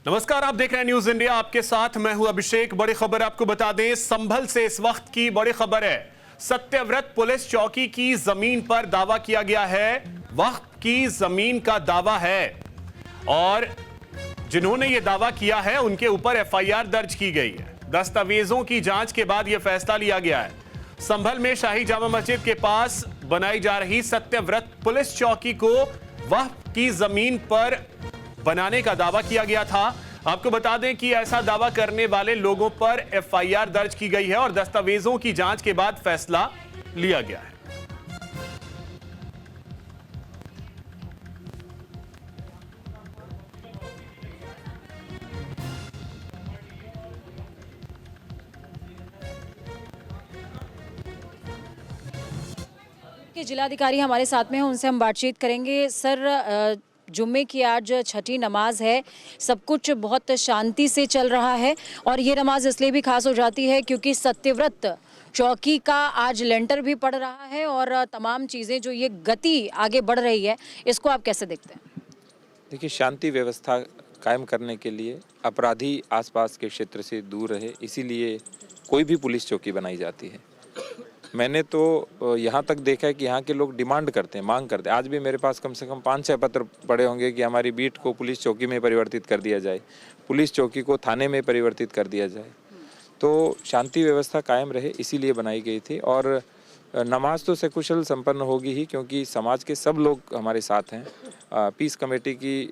नमस्कार, आप देख रहे हैं न्यूज इंडिया। आपके साथ मैं हूं अभिषेक। बड़ी खबर आपको बता दें, संभल से इस वक्त की बड़ी खबर है। सत्यव्रत पुलिस चौकी की जमीन पर दावा किया गया है, वक्त की जमीन का दावा है और जिन्होंने यह दावा किया है उनके ऊपर एफआईआर दर्ज की गई है। दस्तावेजों की जांच के बाद यह फैसला लिया गया है। संभल में शाही जामा मस्जिद के पास बनाई जा रही सत्यव्रत पुलिस चौकी को वक्त की जमीन पर बनाने का दावा किया गया था। आपको बता दें कि ऐसा दावा करने वाले लोगों पर एफआईआर दर्ज की गई है और दस्तावेजों की जांच के बाद फैसला लिया गया है। के जिलाधिकारी हमारे साथ में हैं, उनसे हम बातचीत करेंगे। सर, जुम्मे की आज छठी नमाज है, सब कुछ बहुत शांति से चल रहा है और ये नमाज इसलिए भी खास हो जाती है क्योंकि सत्यव्रत चौकी का आज लेंटर भी पड़ रहा है और तमाम चीज़ें जो ये गति आगे बढ़ रही है, इसको आप कैसे देखते हैं? देखिए, शांति व्यवस्था कायम करने के लिए अपराधी आसपास के क्षेत्र से दूर रहे, इसीलिए कोई भी पुलिस चौकी बनाई जाती है। मैंने तो यहाँ तक देखा है कि यहाँ के लोग डिमांड करते हैं, मांग करते हैं। आज भी मेरे पास कम से कम 5-6 पत्र पड़े होंगे कि हमारी बीट को पुलिस चौकी में परिवर्तित कर दिया जाए, पुलिस चौकी को थाने में परिवर्तित कर दिया जाए। तो शांति व्यवस्था कायम रहे इसीलिए बनाई गई थी और नमाज तो सकुशल संपन्न होगी ही, क्योंकि समाज के सब लोग हमारे साथ हैं। पीस कमेटी की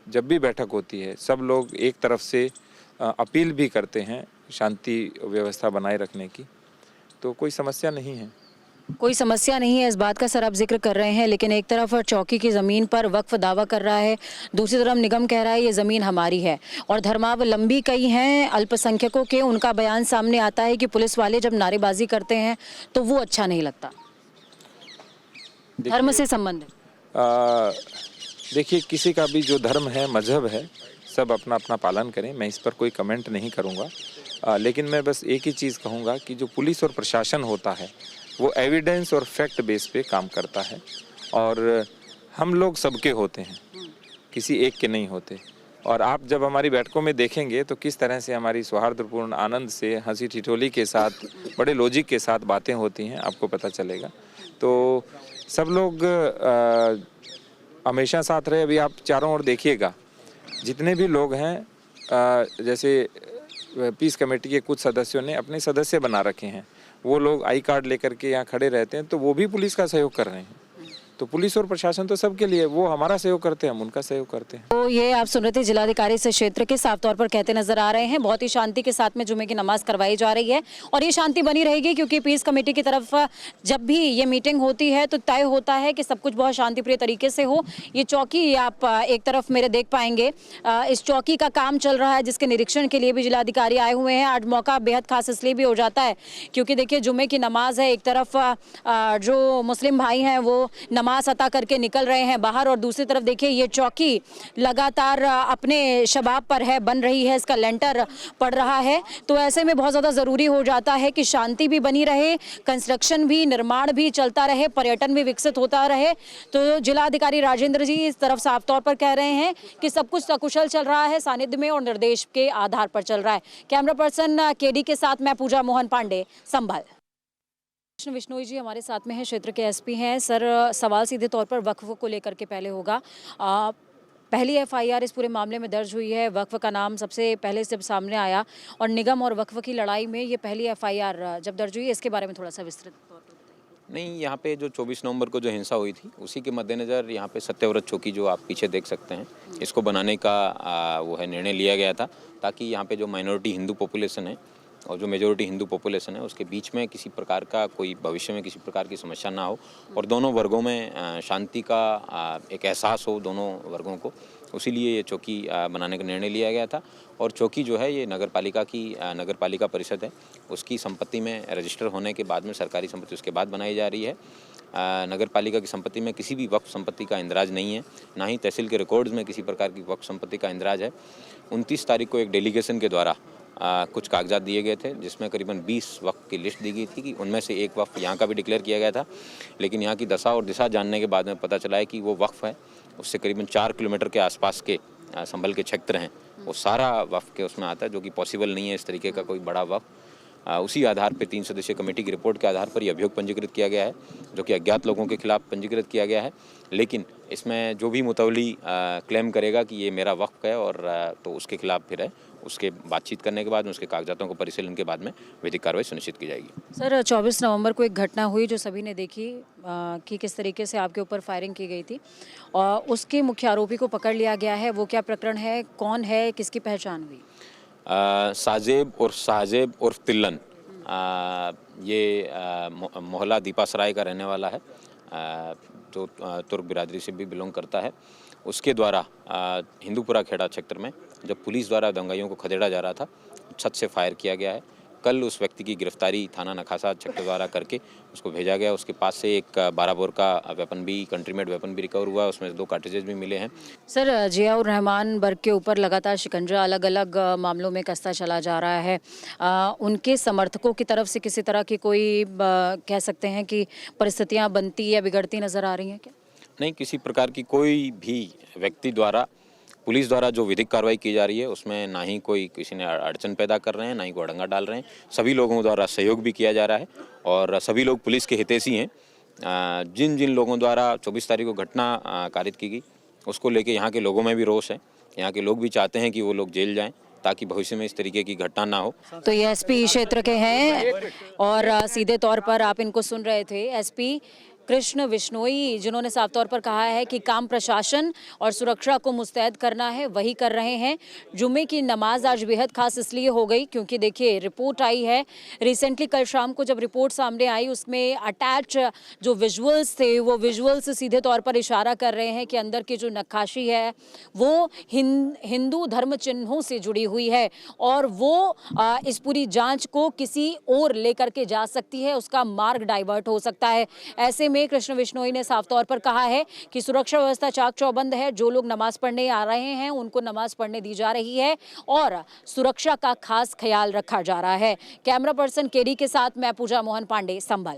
जब भी बैठक होती है, सब लोग एक तरफ से अपील भी करते हैं शांति व्यवस्था बनाए रखने की, तो कोई समस्या नहीं है। कोई समस्या नहीं है, इस बात का सर आप जिक्र कर रहे हैं, लेकिन एक तरफ चौकी की ज़मीन पर वक्फ दावा कर रहा है, दूसरी तरफ निगम कह रहा है ये ज़मीन हमारी है और धर्मावलंबी कई हैं अल्पसंख्यकों के, उनका बयान सामने आता है कि पुलिस वाले जब नारेबाजी करते हैं तो वो अच्छा नहीं लगता। धर्म से संबंधित देखिए, किसी का भी जो धर्म है, मजहब है, सब अपना अपना पालन करें, मैं इस पर कोई कमेंट नहीं करूँगा। लेकिन मैं बस एक ही चीज़ कहूँगा कि जो पुलिस और प्रशासन होता है वो एविडेंस और फैक्ट बेस पे काम करता है और हम लोग सबके होते हैं, किसी एक के नहीं होते। और आप जब हमारी बैठकों में देखेंगे तो किस तरह से हमारी सौहार्दपूर्ण, आनंद से, हंसी ठिठोली के साथ, बड़े लॉजिक के साथ बातें होती हैं, आपको पता चलेगा। तो सब लोग हमेशा साथ रहे। अभी आप चारों ओर देखिएगा, जितने भी लोग हैं, जैसे पीस कमेटी के कुछ सदस्यों ने अपने सदस्य बना रखे हैं, वो लोग आई कार्ड लेकर के यहाँ खड़े रहते हैं, तो वो भी पुलिस का सहयोग कर रहे हैं। तो पुलिस और प्रशासन तो सबके लिए, वो हमारा सहयोग करते हैं, हम उनका सहयोग करते हैं। तो ये आप सुन रहे थे, जिलाधिकारी से क्षेत्र के साफ तौर पर कहते नजर आ रहे हैं, बहुत ही शांति के साथ में जुमे की नमाज करवाई जा रही है और ये शांति बनी रहेगी क्योंकि पीस कमेटी की तरफ जब भी ये मीटिंग होती है तो तय होता है कि सब कुछ बहुत शांतिप्रिय तरीके से हो। ये चौकी आप एक तरफ मेरे देख पाएंगे, इस चौकी का काम चल रहा है जिसके निरीक्षण के लिए भी जिलाधिकारी आए हुए हैं। आज मौका बेहद खास इसलिए भी हो जाता है क्योंकि देखिए, जुमे की नमाज है, एक तरफ जो मुस्लिम भाई हैं वो नमाज अता करके निकल रहे हैं बाहर और दूसरी तरफ देखिए ये चौकी लगातार अपने शबाब पर है, बन रही है, इसका लेंटर पड़ रहा है। तो ऐसे में बहुत ज़्यादा ज़रूरी हो जाता है कि शांति भी बनी रहे, कंस्ट्रक्शन भी, निर्माण भी चलता रहे, पर्यटन भी विकसित होता रहे। तो जिलाधिकारी राजेंद्र जी इस तरफ साफ तौर पर कह रहे हैं कि सब कुछ सकुशल चल रहा है, सानिध्य में और निर्देश के आधार पर चल रहा है। कैमरा पर्सन केडी के साथ मैं पूजा मोहन पांडे, संभल। कृष्ण विश्नोई जी हमारे साथ में हैं, क्षेत्र के एसपी हैं। सर, सवाल सीधे तौर पर वक्फ को लेकर के पहले होगा। पहली एफआईआर इस पूरे मामले में दर्ज हुई है, वक्फ का नाम सबसे पहले जब सामने आया और निगम और वक्फ की लड़ाई में ये पहली एफआईआर जब दर्ज हुई, इसके बारे में थोड़ा सा विस्तृत तौर पर बताइए। नहीं, यहाँ पे जो 24 नवंबर को जो हिंसा हुई थी उसी के मद्देनज़र यहाँ पे सत्यव्रत चौकी जो आप पीछे देख सकते हैं, इसको बनाने का वो है निर्णय लिया गया था, ताकि यहाँ पे जो माइनॉरिटी हिंदू पॉपुलेशन है और जो मेजोरिटी हिंदू पॉपुलेशन है उसके बीच में किसी प्रकार का कोई भविष्य में किसी प्रकार की समस्या ना हो और दोनों वर्गों में शांति का एक एहसास हो दोनों वर्गों को, उसीलिए ये चौकी बनाने का निर्णय लिया गया था। और चौकी जो है ये नगरपालिका परिषद है, उसकी संपत्ति में रजिस्टर होने के बाद में सरकारी संपत्ति उसके बाद बनाई जा रही है। नगरपालिका की संपत्ति में किसी भी वक्फ संपत्ति का इंदराज नहीं है, ना ही तहसील के रिकॉर्ड्स में किसी प्रकार की वक्फ संपत्ति का इंदराज है। 29 तारीख को एक डेलीगेशन के द्वारा कुछ कागजात दिए गए थे जिसमें करीबन 20 वक्फ की लिस्ट दी गई थी कि उनमें से एक वक्फ यहाँ का भी डिक्लेयर किया गया था, लेकिन यहाँ की दशा और दिशा जानने के बाद में पता चला है कि वो वक्फ है उससे करीबन 4 किलोमीटर के आसपास के संभल के क्षेत्र हैं वो सारा वफ़ के उसमें आता है, जो कि पॉसिबल नहीं है इस तरीके का कोई बड़ा वफ़। उसी आधार पे 3 सदस्यीय कमेटी की रिपोर्ट के आधार पर यह अभियोग पंजीकृत किया गया है, जो कि अज्ञात लोगों के खिलाफ पंजीकृत किया गया है। लेकिन इसमें जो भी मुतवली क्लेम करेगा कि ये मेरा वक्फ है और तो उसके खिलाफ फिर है उसके बातचीत करने के बाद में उसके कागजातों को परिशीलन के बाद में विधिक कार्रवाई सुनिश्चित की जाएगी। सर 24 नवंबर को एक घटना हुई जो सभी ने देखी कि किस तरीके से आपके ऊपर फायरिंग की गई थी और उसके मुख्य आरोपी को पकड़ लिया गया है। वो क्या प्रकरण है, कौन है, किसकी पहचान हुई? साजेब और शाहजेब उर्फ तिल्लन, ये मोहल्ला दीपासराय का रहने वाला है, जो तुर्क बिरादरी से भी बिलोंग करता है। उसके द्वारा हिंदूपुरा खेड़ा क्षेत्र में जब पुलिस द्वारा दंगाइयों को खदेड़ा जा रहा था, छत से फायर किया गया है। कल उस व्यक्ति की गिरफ्तारी थाना नखासा क्षेत्र द्वारा करके उसको भेजा गया। उसके पास से एक 12 बोर का वेपन भी, कंट्री मेड वेपन भी रिकवर हुआ। उसमें 2 कार्ट्रिजेज भी मिले हैं। सर जियाउर रहमान बर्ग के ऊपर लगातार शिकंजा अलग अलग मामलों में कसता चला जा रहा है। उनके समर्थकों की तरफ से किसी तरह की कोई कह सकते हैं कि परिस्थितियां बनती या बिगड़ती नजर आ रही हैं क्या? नहीं, किसी प्रकार की कोई भी व्यक्ति द्वारा, पुलिस द्वारा जो विधिक कार्रवाई की जा रही है उसमें ना ही कोई किसी ने अड़चन पैदा कर रहे हैं, ना ही कोई अड़ंगा डाल रहे हैं। सभी लोगों द्वारा सहयोग भी किया जा रहा है और सभी लोग पुलिस के हितैषी हैं। जिन जिन लोगों द्वारा 24 तारीख को घटना कारित की गई, उसको लेके यहाँ के लोगों में भी रोष है। यहाँ के लोग भी चाहते हैं कि वो लोग जेल जाएं ताकि भविष्य में इस तरीके की घटना ना हो। तो ये एसपी क्षेत्र के हैं और सीधे तौर पर आप इनको सुन रहे थे, एसपी कृष्ण विश्नोई, जिन्होंने साफ तौर पर कहा है कि काम प्रशासन और सुरक्षा को मुस्तैद करना है, वही कर रहे हैं। जुम्मे की नमाज आज बेहद खास इसलिए हो गई क्योंकि देखिए रिपोर्ट आई है रिसेंटली, कल शाम को जब रिपोर्ट सामने आई उसमें अटैच जो विजुअल्स थे वो विजुअल्स सीधे तौर पर इशारा कर रहे हैं कि अंदर की जो नक्काशी है वो हिंदू धर्म चिन्हों से जुड़ी हुई है और वो इस पूरी जांच को किसी और लेकर के जा सकती है, उसका मार्ग डाइवर्ट हो सकता है। ऐसे में कृष्ण विश्नोई ने साफ तौर पर कहा है कि सुरक्षा व्यवस्था चाक चौबंद है। जो लोग नमाज पढ़ने आ रहे हैं उनको नमाज पढ़ने दी जा रही है और सुरक्षा का खास ख्याल रखा जा रहा है। कैमरा पर्सन केडी के साथ मैं पूजा मोहन पांडे, संभल।